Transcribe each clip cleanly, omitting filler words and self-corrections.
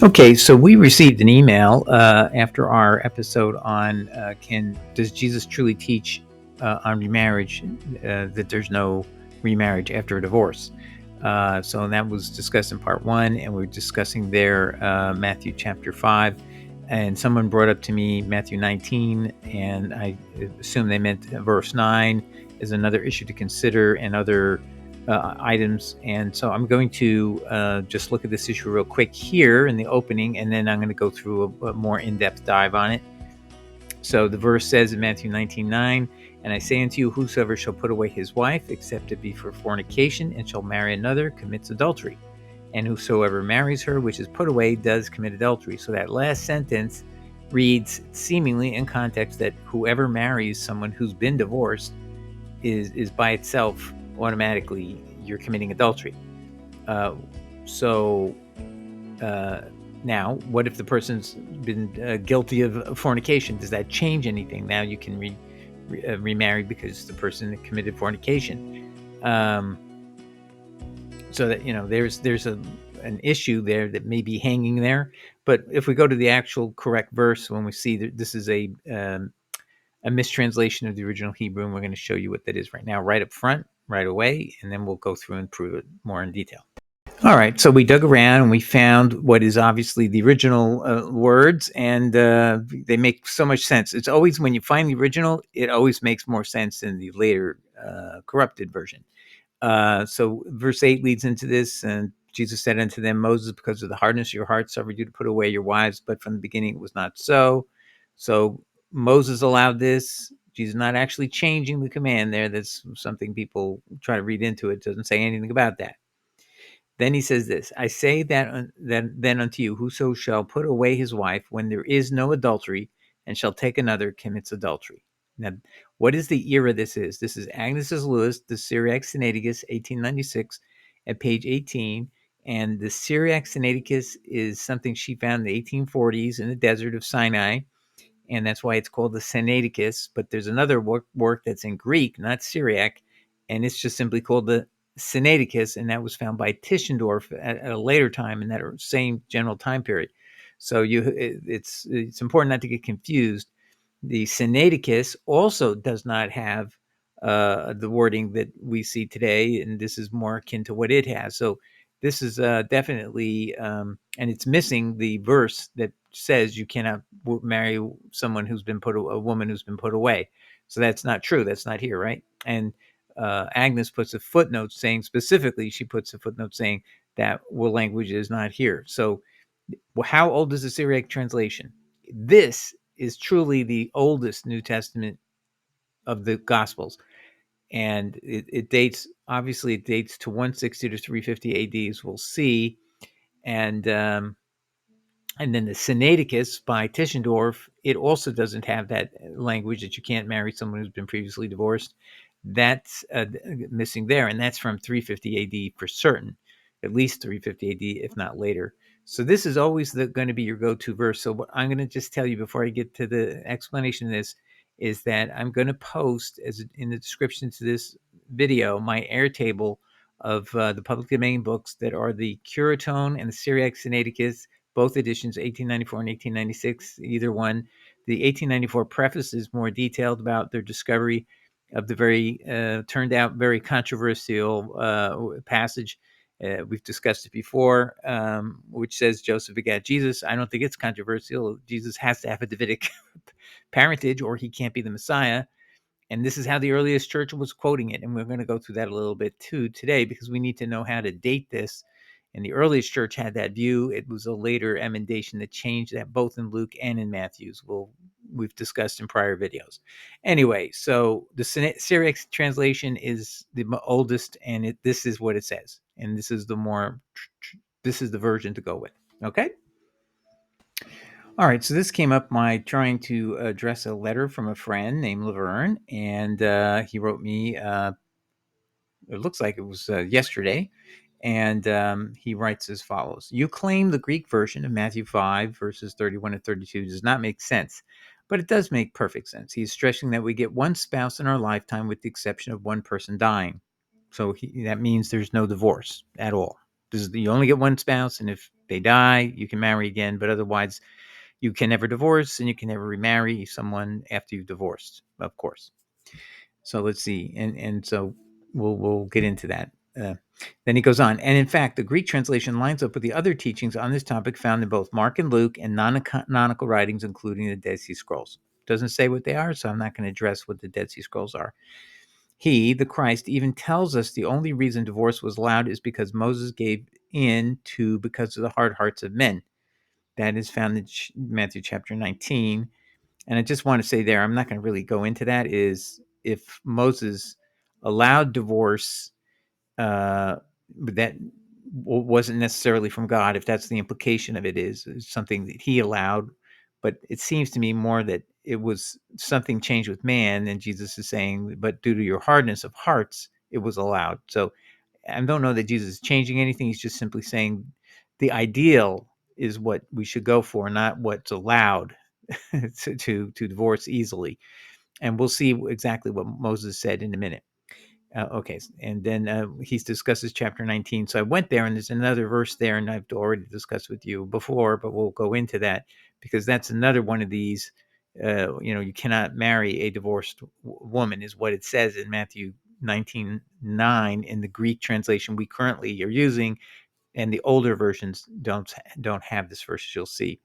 Okay, so we received an email after our episode on does Jesus truly teach on remarriage that there's no remarriage after a divorce? So that was discussed in part 1, and we're discussing there Matthew chapter 5. And someone brought up to me Matthew 19, and I assume they meant verse 9 is another issue to consider, and other items. And so I'm going to just look at this issue real quick here in the opening, and then I'm going to go through a more in-depth dive on it. So the verse says in Matthew 19:9, "And I say unto you, whosoever shall put away his wife, except it be for fornication, and shall marry another, commits adultery. And whosoever marries her which is put away does commit adultery." So that last sentence reads seemingly in context that whoever marries someone who's been divorced is by itself automatically you're committing adultery. So now, what if the person's been guilty of fornication? Does that change anything? Now you can remarry because the person committed fornication. So that there's an issue there that may be hanging there. But if we go to the actual correct verse, when we see that this is a mistranslation of the original Hebrew, and we're going to show you what that is right now, right up front, right away, and then we'll go through and prove it more in detail. All right, so we dug around and we found what is obviously the original words, and they make so much sense. It's always, when you find the original, it always makes more sense than the later corrupted version. So verse 8 leads into this, and Jesus said unto them, "Moses, because of the hardness of your heart, suffered you to put away your wives, but from the beginning it was not so." So Moses allowed this. Jesus not actually changing the command there. That's something people try to read into it. It doesn't say anything about that. Then he says this, "I say that then unto you, whoso shall put away his wife when there is no adultery, and shall take another, commits adultery." Now, what is the era this is? This is Agnes's Lewis, the Syriac Sinaiticus, 1896, at page 18. And the Syriac Sinaiticus is something she found in the 1840s in the desert of Sinai. And that's why it's called the Sinaiticus. But there's another work that's in Greek, not Syriac, and it's just simply called the Sinaiticus, and that was found by Tischendorf at a later time in that same general time period. So it's important not to get confused. The Sinaiticus also does not have the wording that we see today, and this is more akin to what it has. So this is definitely, and it's missing the verse that says you cannot marry someone who's been a woman who's been put away. So that's not true. That's not here, right? And Agnes puts a footnote saying, specifically, she puts a footnote saying that language is not here. So how old is the Syriac translation? This is truly the oldest New Testament of the Gospels. And it dates, obviously, it dates to 160 to 350 AD, as we'll see. And then the Sinaiticus by Tischendorf, it also doesn't have that language that you can't marry someone who's been previously divorced. That's missing there, and that's from 350 AD for certain, at least 350 AD, if not later. So this is always going to be your go-to verse. So what I'm going to just tell you before I get to the explanation of this is that I'm going to post, as in the description to this video, my Airtable of the public domain books that are the Curatone and the Syriac Sinaiticus, both editions, 1894 and 1896, either one. The 1894 preface is more detailed about their discovery of the very turned out very controversial passage. We've discussed it before, which says Joseph begat Jesus. I don't think it's controversial. Jesus has to have a Davidic parentage or he can't be the Messiah. And this is how the earliest church was quoting it. And we're going to go through that a little bit too today, because we need to know how to date this. And the earliest church had that view. It was a later emendation that changed that, both in Luke and in Matthew's. We've discussed in prior videos. Anyway, so the Syriac translation is the oldest, and this is what it says. And this is this is the version to go with. Okay? All right, so this came up my trying to address a letter from a friend named Laverne, and he wrote me, it looks like it was yesterday, and he writes as follows. "You claim the Greek version of Matthew 5, verses 31 and 32 does not make sense, but it does make perfect sense. He's stressing that we get one spouse in our lifetime with the exception of one person dying. So that means there's no divorce at all. You only get one spouse, and if they die, you can marry again, but otherwise you can never divorce and you can never remarry someone after you've divorced, of course. So let's see. And so we'll get into that. Then he goes on. And in fact, the Greek translation lines up with the other teachings on this topic found in both Mark and Luke and non-canonical writings, including the Dead Sea Scrolls. Doesn't say what they are, so I'm not going to address what the Dead Sea Scrolls are. He, the Christ, even tells us the only reason divorce was allowed is because Moses gave in to because of the hard hearts of men. That is found in Matthew chapter 19. And I just want to say there, I'm not going to really go into that, is if Moses allowed divorce, that wasn't necessarily from God, if that's the implication of it, is something that he allowed. But it seems to me more that it was something changed with man, and Jesus is saying, but due to your hardness of hearts, it was allowed. So I don't know that Jesus is changing anything. He's just simply saying the ideal is what we should go for, not what's allowed to divorce easily. And we'll see exactly what Moses said in a minute. Okay, and then he discusses chapter 19. So I went there, and there's another verse there, and I've already discussed with you before, but we'll go into that because that's another one of these. You cannot marry a divorced woman, is what it says in Matthew 19:9 in the Greek translation we currently are using, and the older versions don't have this verse. You'll see.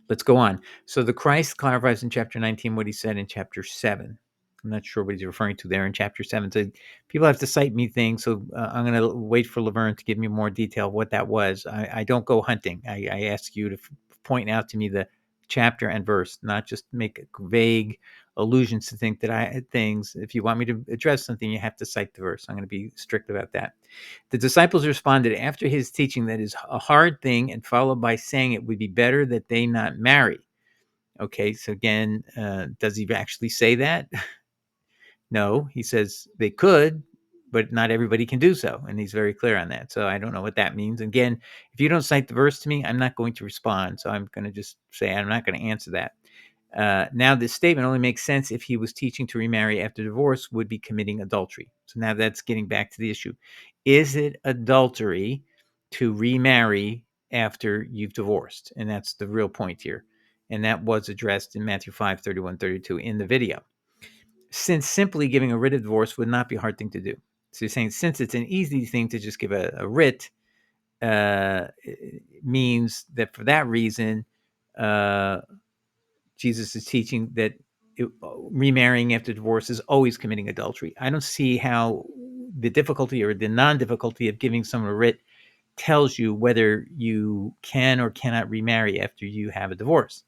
Let's go on. So the Christ clarifies in chapter 19 what he said in chapter 7. I'm not sure what he's referring to there in chapter 7. So people have to cite me things. So I'm going to wait for Laverne to give me more detail of what that was. I don't go hunting. I ask you to point out to me the chapter and verse, not just make vague allusions to think that things. If you want me to address something, you have to cite the verse. I'm going to be strict about that. The disciples responded after his teaching that is a hard thing, and followed by saying it would be better that they not marry. Okay, so again, does he actually say that? No, he says they could, but not everybody can do so. And he's very clear on that. So I don't know what that means. Again, if you don't cite the verse to me, I'm not going to respond. So I'm going to just say I'm not going to answer that. Now, this statement only makes sense if he was teaching to remarry after divorce would be committing adultery. So now that's getting back to the issue. Is it adultery to remarry after you've divorced? And that's the real point here. And that was addressed in Matthew 5:31-32 in the video. Since simply giving a writ of divorce would not be a hard thing to do. So you're saying since it's an easy thing to just give a writ, means that for that reason, Jesus is teaching that remarrying after divorce is always committing adultery. I don't see how the difficulty or the non-difficulty of giving someone a writ tells you whether you can or cannot remarry after you have a divorce.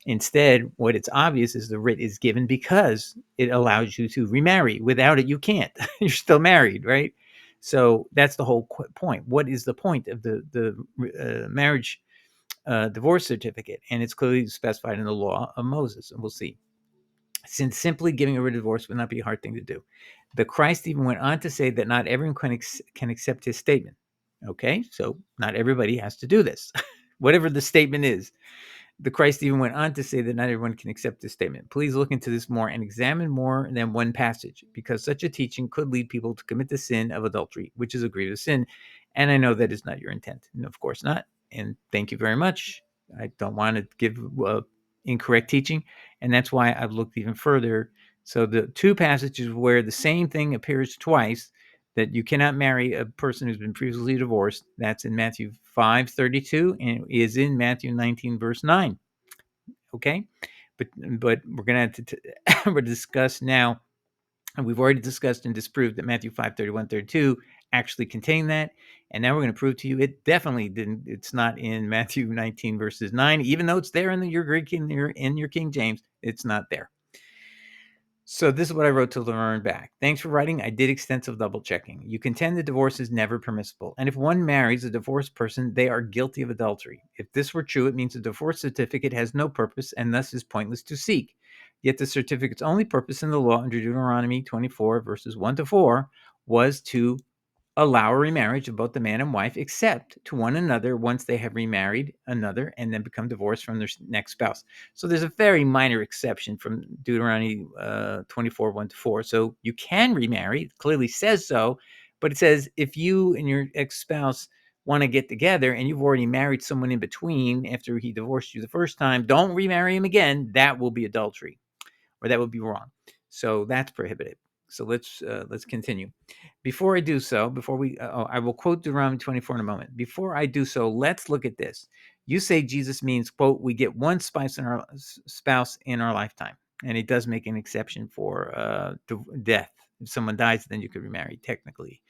Instead, what it's obvious is the writ is given because it allows you to remarry. Without it, you can't. You're still married, right? So that's the whole point. What is the point of the marriage divorce certificate? And it's clearly specified in the law of Moses, and we'll see. Since simply giving a writ of divorce would not be a hard thing to do. The Christ even went on to say that not everyone can accept his statement. Okay, so not everybody has to do this, whatever the statement is. The Christ even went on to say that not everyone can accept this statement. Please look into this more and examine more than one passage, because such a teaching could lead people to commit the sin of adultery, which is a grievous sin. And I know that is not your intent. And of course not. And thank you very much. I don't want to give incorrect teaching. And that's why I've looked even further. So the two passages where the same thing appears twice, that you cannot marry a person who's been previously divorced, that's in Matthew 5:32 and is in Matthew 19 verse 9. Okay, but we're going to have to discuss now, and we've already discussed and disproved that Matthew 5:31-32 actually contain that, and now we're going to prove to you it definitely didn't. It's not in Matthew 19 verses 9, even though it's there in your Greek, in your King James. It's not there. So this is what I wrote to Laverne back. Thanks for writing. I did extensive double checking. You contend that divorce is never permissible. And if one marries a divorced person, they are guilty of adultery. If this were true, it means the divorce certificate has no purpose and thus is pointless to seek. Yet the certificate's only purpose in the law under Deuteronomy 24 verses 1-4 was to allow a remarriage of both the man and wife, except to one another once they have remarried another and then become divorced from their next spouse. So there's a very minor exception from Deuteronomy 24, 1-4. So you can remarry, it clearly says so, but it says if you and your ex-spouse want to get together and you've already married someone in between after he divorced you the first time, don't remarry him again. That will be adultery, or that would be wrong. So that's prohibited. So let's continue. Before I do so, I will quote Deuteronomy 24 in a moment. Before I do so, let's look at this. You say Jesus means, quote, we get one spouse in our lifetime. And it does make an exception for death. If someone dies, then you could remarry technically.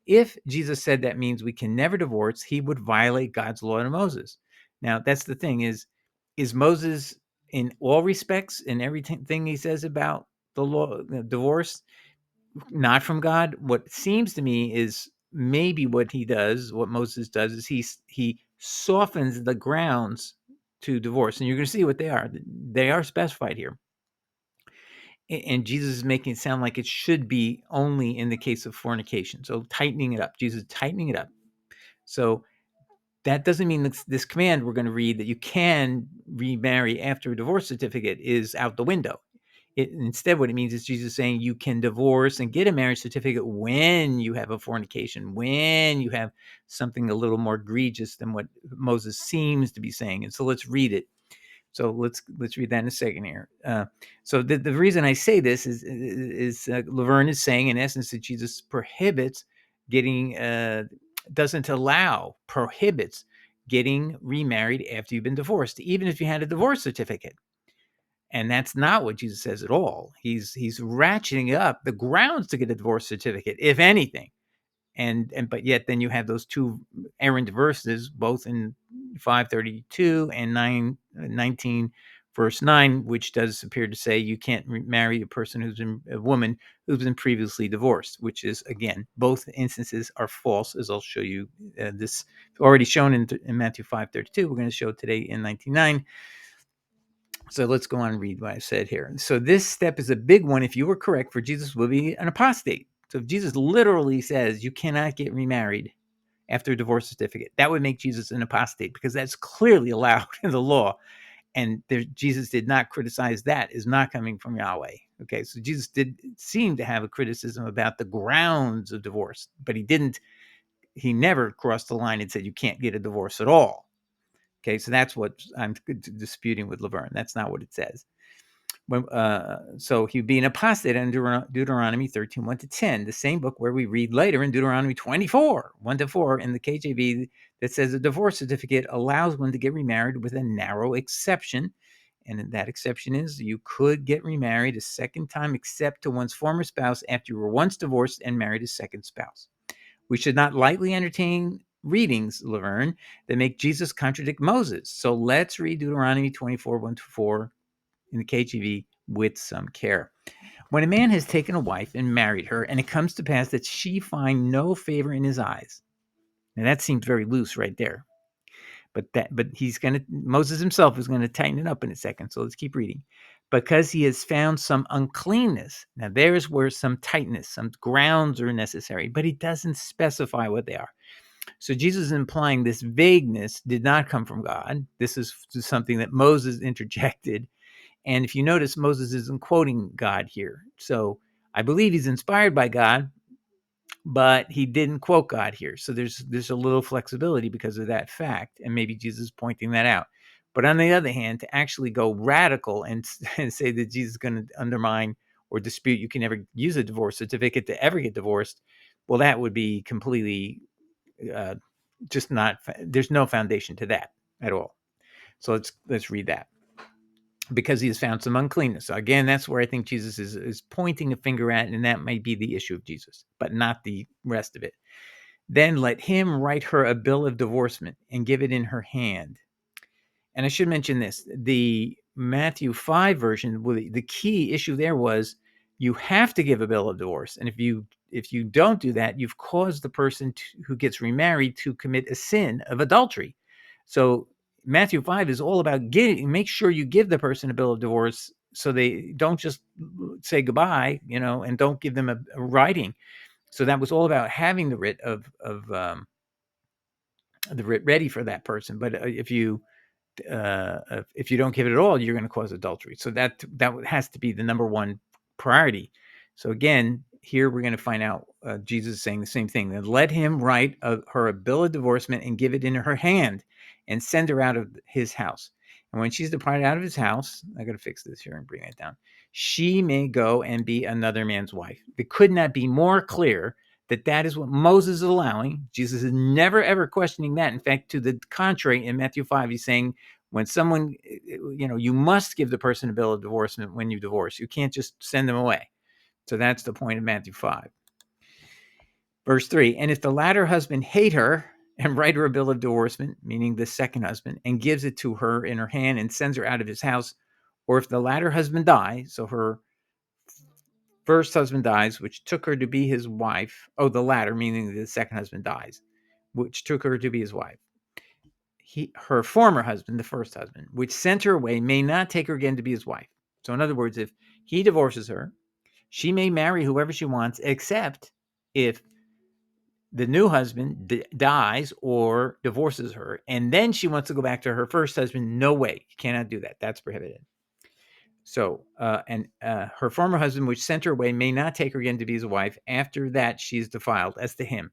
If Jesus said that means we can never divorce, he would violate God's law to Moses. Now, that's the thing is Moses in all respects, in everything he says about the law, divorce, not from God? What seems to me is maybe what Moses does is he softens the grounds to divorce. And you're going to see what they are. They are specified here. And Jesus is making it sound like it should be only in the case of fornication. So tightening it up. Jesus tightening it up. So that doesn't mean this command we're going to read that you can remarry after a divorce certificate is out the window. Instead, what it means is Jesus saying you can divorce and get a marriage certificate when you have a fornication, when you have something a little more egregious than what Moses seems to be saying. And so let's read it. So let's read that in a second here. So the reason I say this is Laverne is saying in essence that Jesus prohibits prohibits getting remarried after you've been divorced, even if you had a divorce certificate. And that's not what Jesus says at all. He's ratcheting up the grounds to get a divorce certificate, if anything. But yet then you have those two errant verses, both in 532 and 19 verse 9, which does appear to say you can't marry a woman who's been previously divorced, which is, again, both instances are false, as I'll show you. This already shown in Matthew 5:32. We're going to show today in 19:9. So let's go on and read what I said here. So this step is a big one. If you were correct, for Jesus will be an apostate. So if Jesus literally says you cannot get remarried after a divorce certificate, that would make Jesus an apostate, because that's clearly allowed in the law. And Jesus did not criticize that as not coming from Yahweh. Okay, so Jesus did seem to have a criticism about the grounds of divorce, but he never crossed the line and said you can't get a divorce at all. Okay, so that's what I'm disputing with Laverne. That's not what it says. So he'd be an apostate in Deuteronomy 13, 1-10, the same book where we read later in Deuteronomy 24, 1-4 in the KJV that says a divorce certificate allows one to get remarried with a narrow exception. And that exception is you could get remarried a second time except to one's former spouse after you were once divorced and married a second spouse. We should not lightly entertain readings, Laverne, that make Jesus contradict Moses. So let's read Deuteronomy 24, 1-4 in the KJV with some care. When a man has taken a wife and married her, and it comes to pass that she find no favor in his eyes. Now that seems very loose right there. But Moses himself is going to tighten it up in a second. So let's keep reading. Because he has found some uncleanness. Now there's where some tightness, some grounds are necessary, but he doesn't specify what they are. So Jesus is implying this vagueness did not come from God. This is something that Moses interjected. And if you notice, Moses isn't quoting God here. So I believe he's inspired by God, but he didn't quote God here. So there's a little flexibility because of that fact. And maybe Jesus is pointing that out. But on the other hand, to actually go radical and say that Jesus is going to undermine or dispute you can never use a divorce certificate to ever get divorced, well, that would be completely just not, there's no foundation to that at all. So let's read that. Because he has found some uncleanness. So again, that's where I think Jesus is pointing a finger at, and that may be the issue of Jesus, but not the rest of it. Then let him write her a bill of divorcement and give it in her hand. And I should mention this, the Matthew 5 version, the key issue there was you have to give a bill of divorce. And if you don't do that, you've caused the person who gets remarried to commit a sin of adultery. So Matthew 5 is all about make sure you give the person a bill of divorce so they don't just say goodbye, and don't give them a writing. So that was all about having the writ of the writ ready for that person. But if you don't give it at all, you're going to cause adultery. So that has to be the number one priority. So again, here we're going to find out Jesus is saying the same thing. Then let him write her a bill of divorcement and give it in her hand and send her out of his house. And when she's departed out of his house, I got to fix this here and bring it down. She may go and be another man's wife. It could not be more clear that that is what Moses is allowing. Jesus is never, ever questioning that. In fact, to the contrary, in Matthew 5, he's saying when someone, you must give the person a bill of divorcement when you divorce. You can't just send them away. So that's the point of Matthew 5. Verse 3, and if the latter husband hate her and write her a bill of divorcement, meaning the second husband, and gives it to her in her hand and sends her out of his house, or if the latter husband die, so her first husband dies, which took her to be his wife. Oh, the latter, meaning the second husband dies, which took her to be his wife. Her former husband, the first husband, which sent her away, may not take her again to be his wife. So in other words, if he divorces her, she may marry whoever she wants, except if the new husband dies or divorces her, and then she wants to go back to her first husband. No way. You cannot do that. That's prohibited. So, her former husband, which sent her away, may not take her again to be his wife. After that, she is defiled, as to him.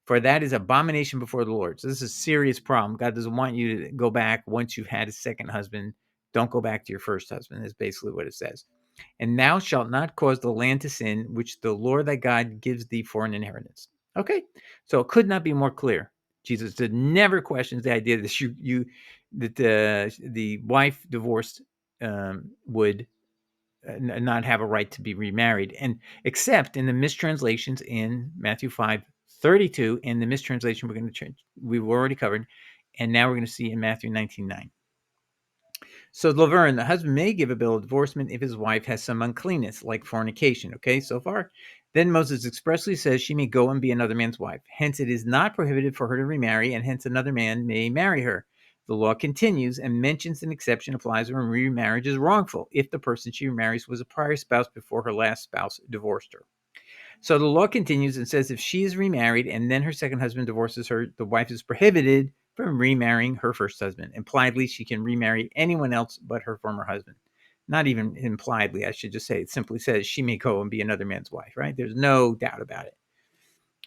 For that is abomination before the Lord. So this is a serious problem. God doesn't want you to go back once you've had a second husband. Don't go back to your first husband, is basically what it says. And thou shalt not cause the land to sin, which the Lord thy God gives thee for an inheritance. Okay, so it could not be more clear. Jesus never questions the idea that the wife divorced would not have a right to be remarried, and except in the mistranslations in Matthew 5:32, and the mistranslation we've already covered, and now we're going to see in Matthew 19:9. So Laverne, the husband may give a bill of divorcement if his wife has some uncleanness, like fornication. Okay, so far. Then Moses expressly says she may go and be another man's wife. Hence, it is not prohibited for her to remarry, and hence another man may marry her. The law continues and mentions an exception applies when remarriage is wrongful if the person she remarries was a prior spouse before her last spouse divorced her. So the law continues and says if she is remarried and then her second husband divorces her, the wife is prohibited from remarrying her first husband. Impliedly, she can remarry anyone else but her former husband. Not even impliedly, I should just say. It simply says she may go and be another man's wife, right? There's no doubt about it.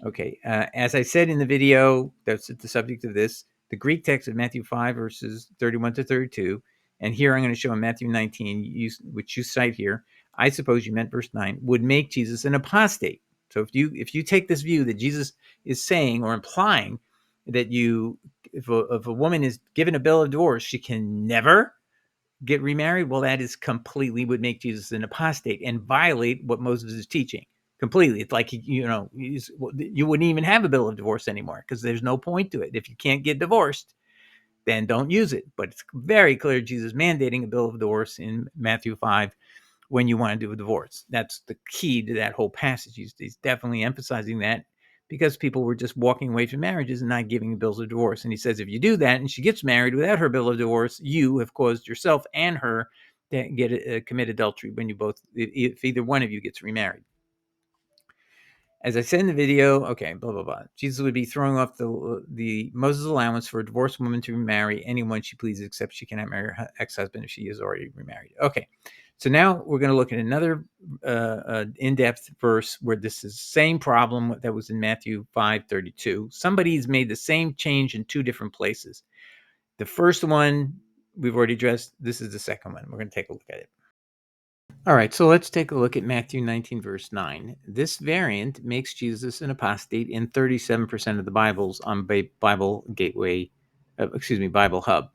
Okay, as I said in the video, that's the subject of this, the Greek text of Matthew 5, verses 31 to 32, and here I'm going to show in Matthew 19, which you cite here, I suppose you meant verse 9, would make Jesus an apostate. So if you take this view that Jesus is saying or implying that if a woman is given a bill of divorce, she can never get remarried, well, that is completely would make Jesus an apostate and violate what Moses is teaching completely. It's like, you wouldn't even have a bill of divorce anymore because there's no point to it. If you can't get divorced, then don't use it. But it's very clear Jesus mandating a bill of divorce in Matthew 5 when you want to do a divorce. That's the key to that whole passage. He's definitely emphasizing that because people were just walking away from marriages and not giving bills of divorce. And he says, if you do that and she gets married without her bill of divorce, you have caused yourself and her to commit adultery when if either one of you gets remarried. As I said in the video, okay, blah, blah, blah. Jesus would be throwing off the Moses allowance for a divorced woman to remarry anyone she pleases, except she cannot marry her ex-husband if she is already remarried. Okay, so now we're going to look at another in-depth verse where this is the same problem that was in Matthew 5:32. Somebody's made the same change in two different places. The first one we've already addressed. This is the second one. We're going to take a look at it. All right, so let's take a look at Matthew 19, verse 9. This variant makes Jesus an apostate in 37% of the Bibles on Bible Gateway, Bible Hub.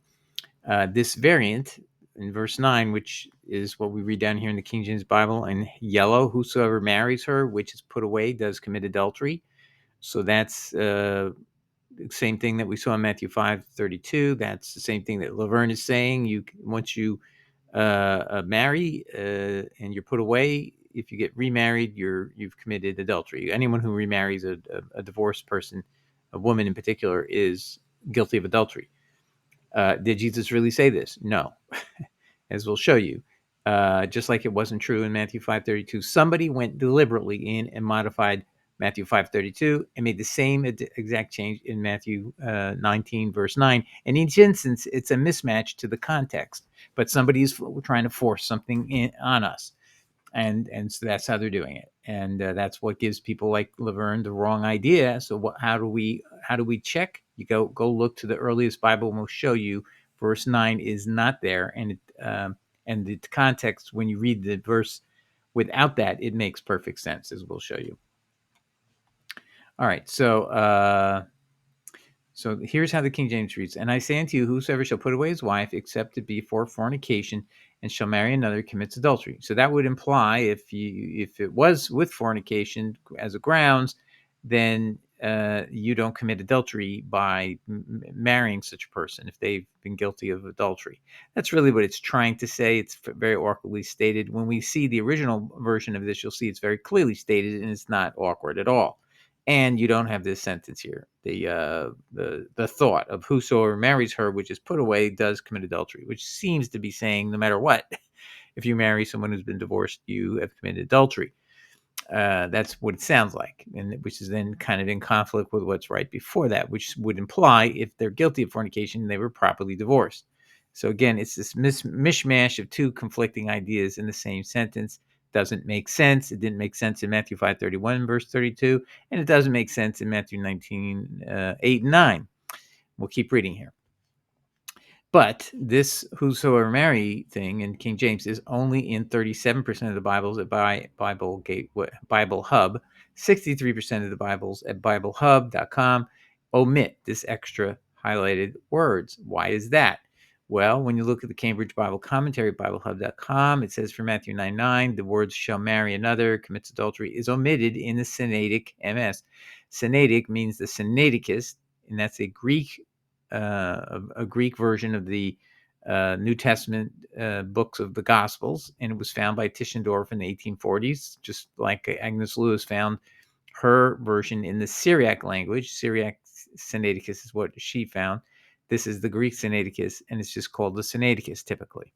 This variant in verse 9, which is what we read down here in the King James Bible in yellow, whosoever marries her, which is put away, does commit adultery. So that's the same thing that we saw in Matthew 5:32. That's the same thing that Laverne is saying. Once you marry and you're put away, if you get remarried, you've committed adultery. Anyone who remarries a divorced person, a woman in particular, is guilty of adultery. Did Jesus really say this? No, as we'll show you. Just like it wasn't true in Matthew 5:32, somebody went deliberately in and modified Matthew 5:32 and made the same exact change in Matthew 19, verse 9. In each instance, it's a mismatch to the context, but somebody's trying to force something on us. and so that's how they're doing it, and that's what gives people like Laverne the wrong idea. So how do we check? You go look to the earliest Bible, and we'll show you verse 9 is not there, and the context when you read the verse without that, it makes perfect sense, as we'll show you. All right, so here's how the King James reads. And I say unto you, whosoever shall put away his wife, except it be for fornication, and shall marry another, commits adultery. So that would imply if it was with fornication as a grounds, then you don't commit adultery by marrying such a person if they've been guilty of adultery. That's really what it's trying to say. It's very awkwardly stated. When we see the original version of this, you'll see it's very clearly stated, and it's not awkward at all. And you don't have this sentence here. The thought of whosoever marries her, which is put away, does commit adultery, which seems to be saying no matter what, if you marry someone who's been divorced, you have committed adultery. That's what it sounds like, and which is then kind of in conflict with what's right before that, which would imply if they're guilty of fornication, they were properly divorced. So again, it's this mishmash of two conflicting ideas in the same sentence. Doesn't make sense. It didn't make sense in Matthew 5:31, verse 32, and it doesn't make sense in Matthew 19, 8 and 9. We'll keep reading here. But this whosoever marry thing in King James is only in 37% of the Bibles at Bible Hub. 63% of the Bibles at BibleHub.com omit this extra highlighted words. Why is that? Well, when you look at the Cambridge Bible Commentary, BibleHub.com, it says for Matthew 9:9, the words shall marry another, commits adultery, is omitted in the Sinaitic MS. Sinaitic means the Sinaiticus, and that's a Greek version of the New Testament books of the Gospels, and it was found by Tischendorf in the 1840s, just like Agnes Lewis found her version in the Syriac language. Syriac Sinaiticus is what she found. This is the Greek Sinaiticus, and it's just called the Sinaiticus typically.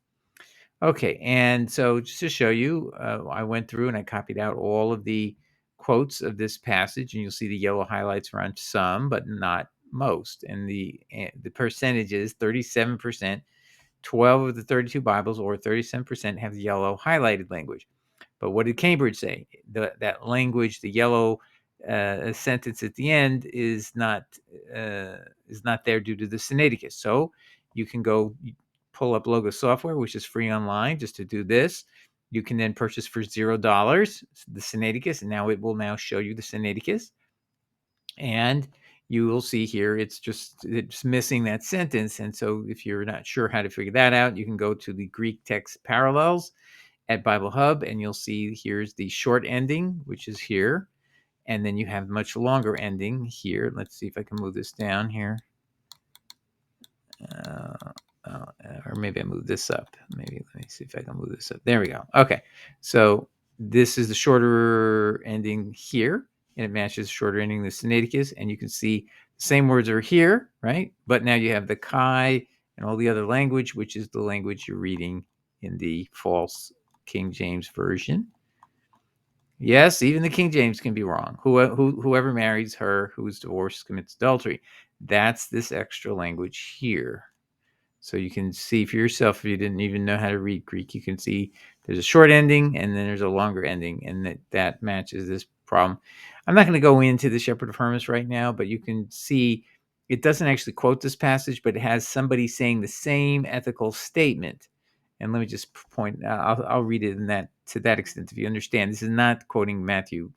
Okay, and so just to show you, I went through and I copied out all of the quotes of this passage, and you'll see the yellow highlights are on some, but not most. And the percentage is 37%. 12 of the 32 Bibles, or 37%, have the yellow highlighted language. But what did Cambridge say? That language, the yellow sentence at the end, is not there due to the Sinaiticus. So you can go pull up Logos software, which is free online, just to do this. You can then purchase for $0 the Sinaiticus, and now it will now show you the Sinaiticus. And you will see here it's missing that sentence. And so if you're not sure how to figure that out, you can go to the Greek text parallels at Bible Hub, and you'll see here's the short ending, which is here. And then you have much longer ending here. Let's see if I can move this down here. Or maybe I move this up. Let me see if I can move this up. There we go. Okay. So this is the shorter ending here, and it matches the shorter ending, the Sinaiticus, and you can see the same words are here, right? But now you have the Chi and all the other language, which is the language you're reading in the false King James version. Yes, even the King James can be wrong. Whoever marries her who is divorced commits adultery. That's this extra language here. So you can see for yourself, if you didn't even know how to read Greek, you can see there's a short ending and then there's a longer ending, and that matches this problem. I'm not going to go into the Shepherd of Hermas right now, but you can see it doesn't actually quote this passage, but it has somebody saying the same ethical statement. And let me just point, I'll read it to that extent. If you understand, this is not quoting Matthew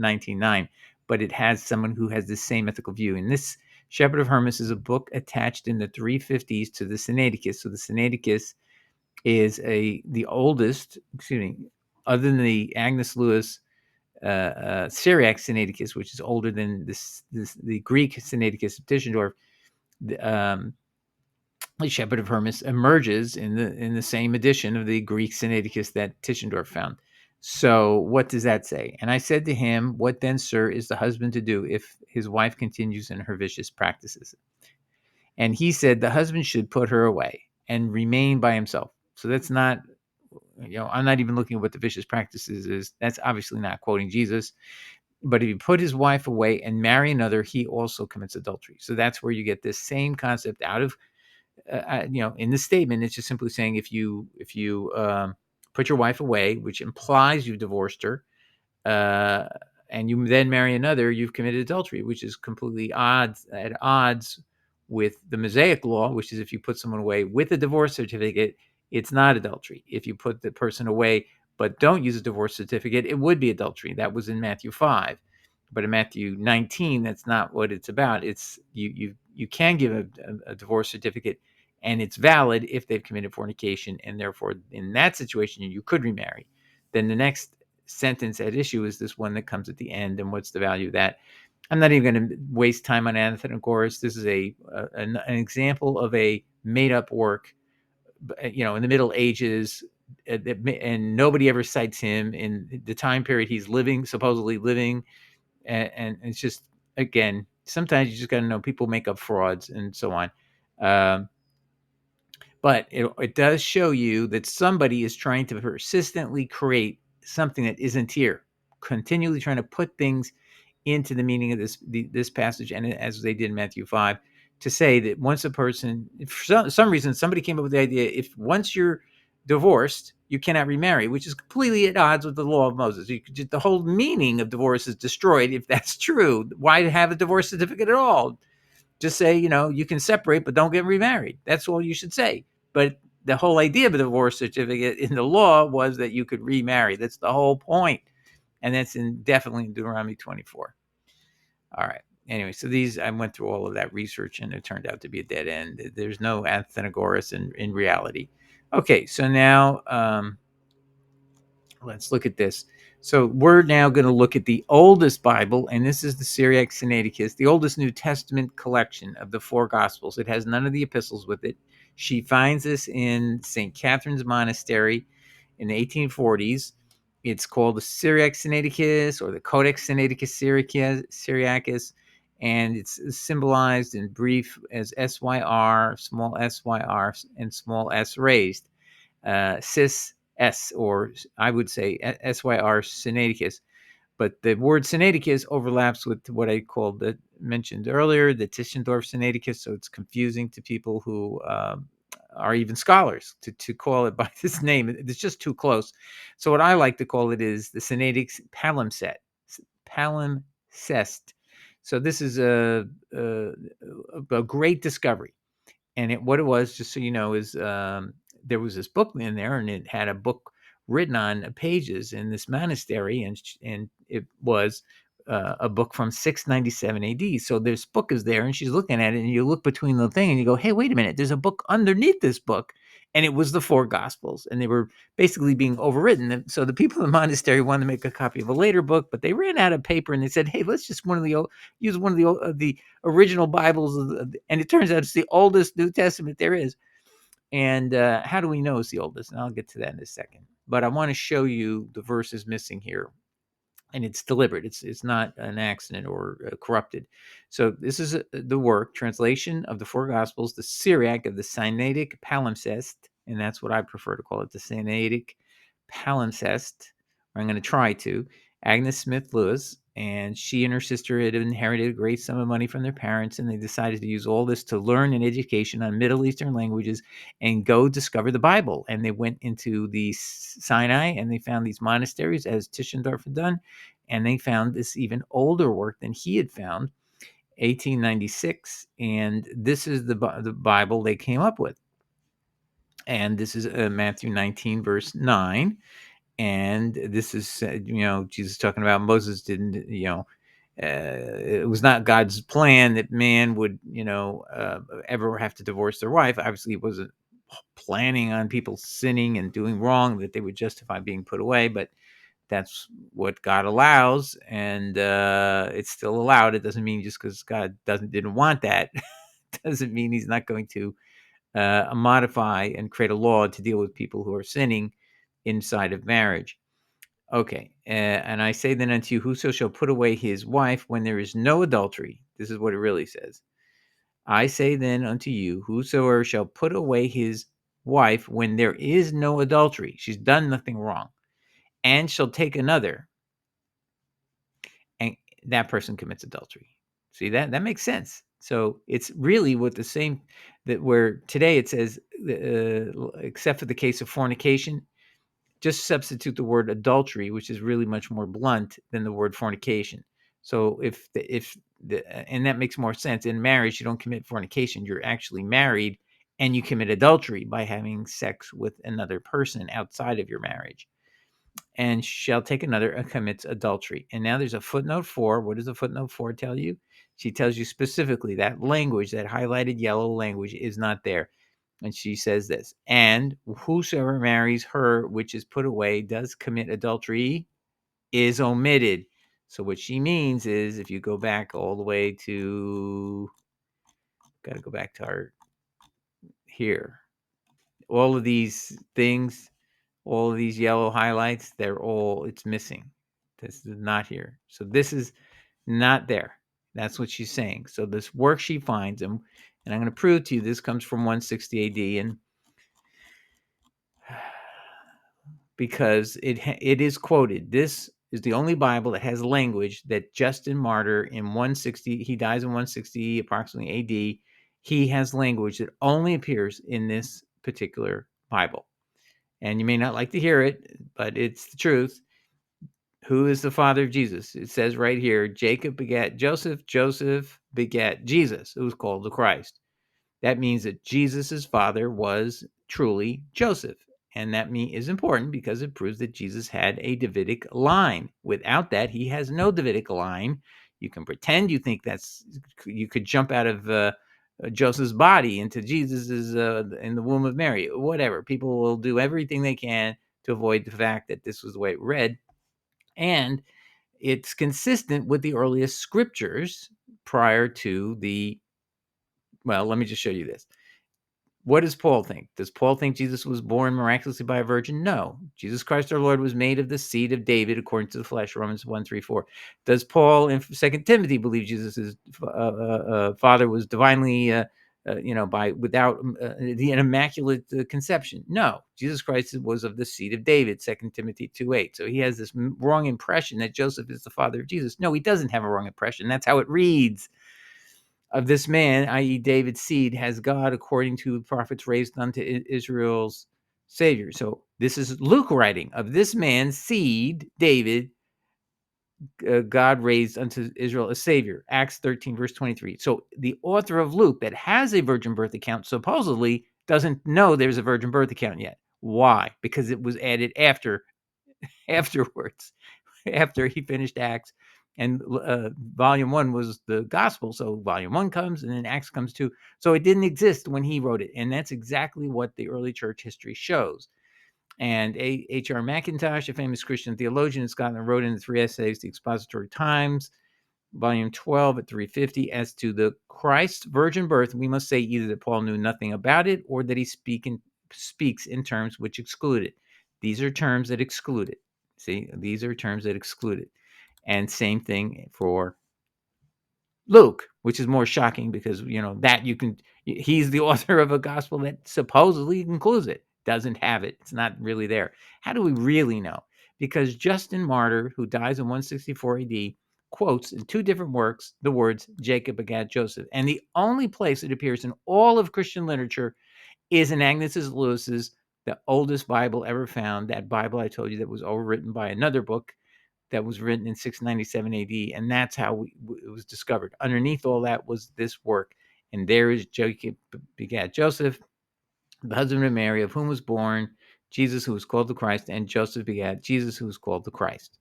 19:9, but it has someone who has the same ethical view. In this Shepherd of Hermas is a book attached in the 350s to the Sinaiticus. So the Sinaiticus is the oldest, other than the Agnes Lewis Syriac Sinaiticus, which is older than the Greek Sinaiticus of Tischendorf. The Shepherd of Hermas emerges in the same edition of the Greek Sinaiticus that Tischendorf found. So what does that say? And I said to him, what then, sir, is the husband to do if his wife continues in her vicious practices? And he said the husband should put her away and remain by himself. So that's not, I'm not even looking at what the vicious practices is. That's obviously not quoting Jesus. But if you put his wife away and marry another, he also commits adultery. So that's where you get this same concept out of, in this statement. It's just simply saying if you put your wife away, which implies you divorced her, uh, and you then marry another, you've committed adultery, which is completely at odds with the Mosaic law, which is if you put someone away with a divorce certificate, it's not adultery. If you put the person away but don't use a divorce certificate, it would be adultery. That was in Matthew 5. But in Matthew 19, that's not what it's about. It's you can give a divorce certificate, and it's valid if they've committed fornication, and therefore in that situation you could remarry. Then the next sentence at issue is this one that comes at the end, and what's the value of that? I'm not even going to waste time on Anathanagoras. This is an example of a made up work, in the Middle Ages, and nobody ever cites him in the time period he's supposedly living, and it's just, again, sometimes you just got to know people make up frauds and so on. Um, but it does show you that somebody is trying to persistently create something that isn't here, continually trying to put things into the meaning of this passage, and as they did in Matthew 5, to say that once a person, for some reason, somebody came up with the idea, if once you're divorced, you cannot remarry, which is completely at odds with the law of Moses. The whole meaning of divorce is destroyed if that's true. Why have a divorce certificate at all? Just say, you can separate, but don't get remarried. That's all you should say. But the whole idea of a divorce certificate in the law was that you could remarry. That's the whole point. And that's definitely in Deuteronomy 24. All right. Anyway, so I went through all of that research, and it turned out to be a dead end. There's no Athenagoras in reality. Okay, so now let's look at this. So we're now going to look at the oldest Bible, and this is the Syriac Sinaiticus, the oldest New Testament collection of the four Gospels. It has none of the epistles with it. She finds this in St. Catherine's Monastery in the 1840s. It's called the Syriac Sinaiticus or the Codex Sinaiticus Syriacus, and it's symbolized in brief as SYR, small syr, and small s raised. Cis S, or I would say SYR Sinaiticus. But the word Sinaiticus overlaps with what I mentioned earlier, the Tischendorf Sinaiticus. So it's confusing to people who are even scholars to call it by this name. It's just too close. So what I like to call it is the Sinaiticus palimpsest. So this is a great discovery. And what it was, just so you know, is there was this book in there, and it had a book written on pages in this monastery, and it was a book from 697 AD. So this book is there, and she's looking at it, and you look between the thing, and you go, "Hey, wait a minute! There's a book underneath this book," and it was the four Gospels, and they were basically being overwritten. And so the people in the monastery wanted to make a copy of a later book, but they ran out of paper, and they said, "Hey, let's just use one of the original Bibles," and it turns out it's the oldest New Testament there is. And how do we know it's the oldest? And I'll get to that in a second. But I want to show you the verses missing here, and it's deliberate. It's not an accident or corrupted. So this is the work translation of the four Gospels, the Syriac of the Sinaitic palimpsest, and that's what I prefer to call it, the Sinaitic palimpsest. I'm going to try to. Agnes Smith Lewis, and she and her sister had inherited a great sum of money from their parents, and they decided to use all this to learn an education on Middle Eastern languages and go discover the Bible. And they went into the Sinai, and they found these monasteries, as Tischendorf had done, and they found this even older work than he had found, 1896, and this is the Bible they came up with. And this is Matthew 19, verse 9. And this is, Jesus talking about Moses didn't, it was not God's plan that man would, ever have to divorce their wife. Obviously, he wasn't planning on people sinning and doing wrong that they would justify being put away, but that's what God allows, and it's still allowed. It doesn't mean just because God didn't want that, doesn't mean he's not going to modify and create a law to deal with people who are sinning inside of marriage. Okay, and I say then unto you, whoso shall put away his wife when there is no adultery, this is what it really says. I say then unto you, whosoever shall put away his wife when there is no adultery, she's done nothing wrong, and shall take another, and that person commits adultery. See, that makes sense. So it's really what the same, that where today it says, except for the case of fornication, just substitute the word adultery, which is really much more blunt than the word fornication. So and that makes more sense. In marriage, you don't commit fornication. You're actually married and you commit adultery by having sex with another person outside of your marriage. And shall take another and commits adultery. And now there's a footnote 4. What does the footnote 4 tell you? She tells you specifically that language, that highlighted yellow language, is not there. And she says this, and whosoever marries her which is put away does commit adultery, is omitted. So what she means is, if you go back all the way to, got to go back to our here, all of these things, all of these yellow highlights, it's missing. This is not here. So this is not there. That's what she's saying. So this work she finds, and I'm going to prove to you this comes from 160 AD, and because it is quoted. This is the only Bible that has language that Justin Martyr in 160, he dies in 160 approximately AD. He has language that only appears in this particular Bible. And you may not like to hear it, but it's the truth. Who is the father of Jesus? It says right here, Jacob begat Joseph, Joseph begat Jesus, who was called the Christ. That means that Jesus's father was truly Joseph. And that is important because it proves that Jesus had a Davidic line. Without that, he has no Davidic line. You can pretend you think you could jump out of Joseph's body into Jesus's in the womb of Mary, whatever. People will do everything they can to avoid the fact that this was the way it read. And it's consistent with the earliest scriptures prior to let me just show you this. What does Paul think? Does Paul think Jesus was born miraculously by a virgin? No. Jesus Christ our Lord was made of the seed of David according to the flesh, Romans 1:3-4. Does Paul in 2 Timothy believe Jesus' father was divinely, without the immaculate conception? No. Jesus Christ was of the seed of David, 2 Timothy 2:8. So he has this wrong impression that Joseph is the father of Jesus. No, he doesn't have a wrong impression. That's how it reads. Of this man, i.e. David's seed, has God, according to the prophets, raised unto Israel's Savior. So this is Luke writing. Of this man's seed, David, God raised unto Israel a Savior. Acts 13, verse 23. So the author of Luke, that has a virgin birth account, supposedly doesn't know there's a virgin birth account yet. Why? Because it was added afterwards. After he finished Acts, and volume 1 was the gospel, so volume 1 comes and then Acts comes too. So it didn't exist when he wrote it, and that's exactly what the early church history shows. And H.R. Mackintosh, a famous Christian theologian in Scotland, wrote in the 3 essays, The Expository Times, volume 12 at 350, as to the Christ's virgin birth, we must say either that Paul knew nothing about it or that he speaks in terms which exclude it. These are terms that exclude it. See, these are terms that exclude it. And same thing for Luke, which is more shocking because, he's the author of a gospel that supposedly includes it. Doesn't have it. It's not really there. How do we really know? Because Justin Martyr, who dies in 164 AD, quotes in 2 different works the words Jacob begat Joseph. And the only place it appears in all of Christian literature is in Agnes Lewis's, the oldest Bible ever found. That Bible I told you that was overwritten by another book that was written in 697 AD, and that's how it was discovered. Underneath all that was this work, and there is Jacob begat Joseph, the husband of Mary, of whom was born Jesus, who was called the Christ, and Joseph begat Jesus, who was called the Christ.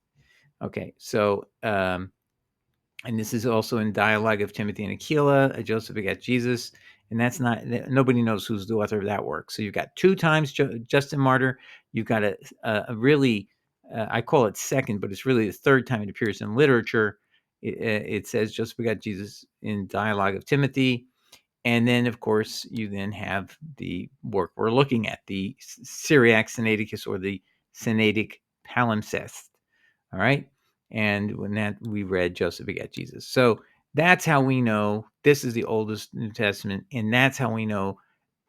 Okay, so and this is also in Dialogue of Timothy and Aquila, Joseph begat Jesus, and that's not, nobody knows who's the author of that work. So you've got 2 times Justin Martyr. You've got a really, I call it second, but it's really the 3rd time it appears in literature. It says Joseph begat Jesus in Dialogue of Timothy. And then, of course, you then have the work we're looking at, the Syriac Sinaiticus, or the Sinaitic palimpsest. All right. And when that we read Joseph begat Jesus. So that's how we know this is the oldest New Testament. And that's how we know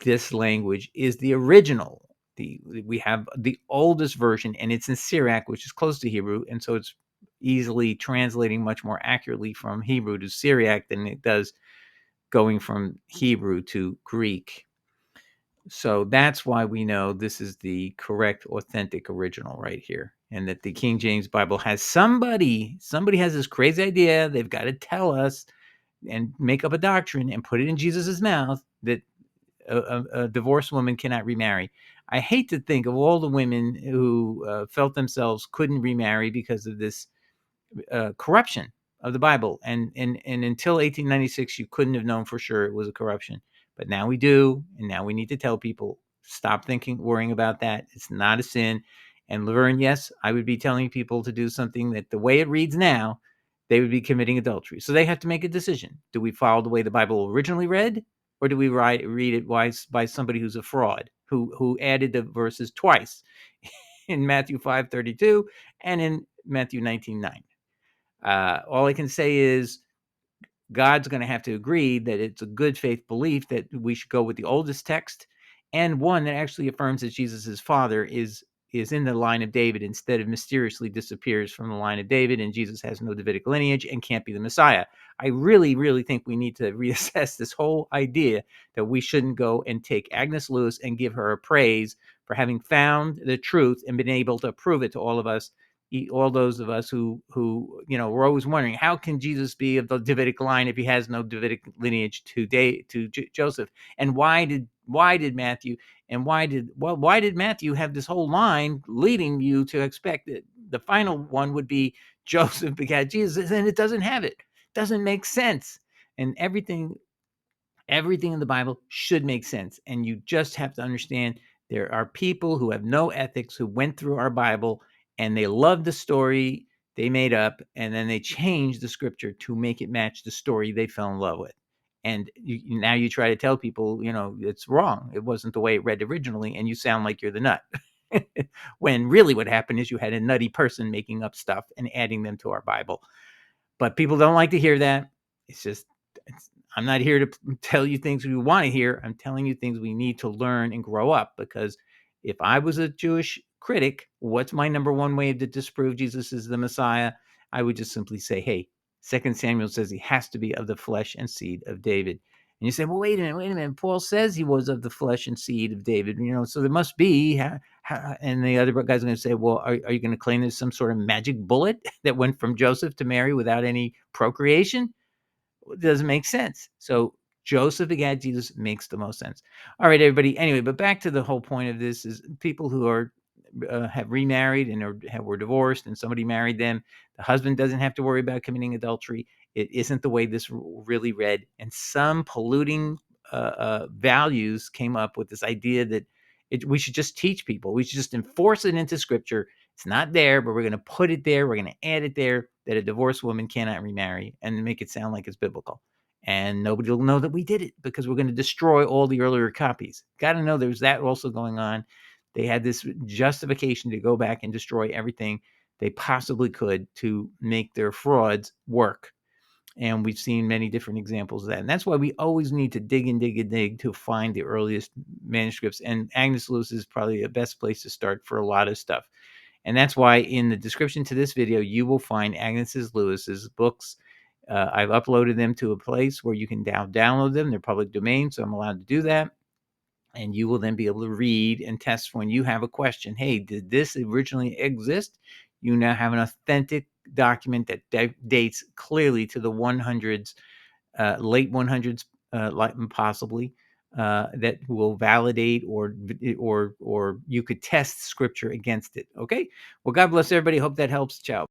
this language is the original. We have the oldest version, and it's in Syriac, which is close to Hebrew. And so it's easily translating much more accurately from Hebrew to Syriac than it does going from Hebrew to Greek. So that's why we know this is the correct, authentic original right here. And that the King James Bible has somebody has this crazy idea. They've got to tell us and make up a doctrine and put it in Jesus's mouth that a divorced woman cannot remarry. I hate to think of all the women who felt themselves couldn't remarry because of this corruption of the Bible. And until 1896, you couldn't have known for sure it was a corruption. But now we do, and now we need to tell people stop worrying about that. It's not a sin. And Laverne, yes, I would be telling people to do something that the way it reads now, they would be committing adultery. So they have to make a decision. Do we follow the way the Bible originally read, or do we read it by somebody who's a fraud, who added the verses twice in Matthew 5:32 and in Matthew 19:9? All I can say is God's going to have to agree that it's a good faith belief that we should go with the oldest text, and one that actually affirms that Jesus' father is in the line of David instead of mysteriously disappears from the line of David and Jesus has no Davidic lineage and can't be the Messiah. I really, really think we need to reassess this whole idea that we shouldn't go and take Agnes Lewis and give her a praise for having found the truth and been able to prove it to all of us, all those of us who were always wondering, how can Jesus be of the Davidic line if he has no Davidic lineage to Joseph? And why did Matthew why did Matthew have this whole line leading you to expect that the final one would be Joseph begat Jesus, and it doesn't have it? Doesn't make sense. And everything in the Bible should make sense. And you just have to understand there are people who have no ethics who went through our Bible and they love the story they made up, and then they changed the scripture to make it match the story they fell in love with. And now you try to tell people, it's wrong. It wasn't the way it read originally, and you sound like you're the nut. When really what happened is you had a nutty person making up stuff and adding them to our Bible. But people don't like to hear that. I'm not here to tell you things we want to hear. I'm telling you things we need to learn and grow up, because if I was a Jewish critic, what's my number one way to disprove Jesus is the Messiah? I would just simply say, hey, 2 Samuel says he has to be of the flesh and seed of David. And you say, well, wait a minute. Paul says he was of the flesh and seed of David, so there must be. And the other guy's going to say, well, are you going to claim there's some sort of magic bullet that went from Joseph to Mary without any procreation? It doesn't make sense. So Joseph begat Jesus makes the most sense. All right, everybody. Anyway, but back to the whole point of this is people who are have remarried and were divorced and somebody married them. The husband doesn't have to worry about committing adultery. It isn't the way this really read. And some polluting values came up with this idea that we should just teach people. We should just enforce it into scripture. It's not there, but we're going to put it there. We're going to add it there that a divorced woman cannot remarry and make it sound like it's biblical. And nobody will know that we did it because we're going to destroy all the earlier copies. Got to know there's that also going on. They had this justification to go back and destroy everything they possibly could to make their frauds work. And we've seen many different examples of that. And that's why we always need to dig and dig and dig to find the earliest manuscripts. And Agnes Lewis is probably the best place to start for a lot of stuff. And that's why in the description to this video, you will find Agnes Lewis's books. I've uploaded them to a place where you can download them. They're public domain, so I'm allowed to do that. And you will then be able to read and test when you have a question. Hey, did this originally exist? You now have an authentic document that dates clearly to the 100s, late 100s, possibly, that will validate or you could test scripture against it. Okay. Well, God bless everybody. Hope that helps. Ciao.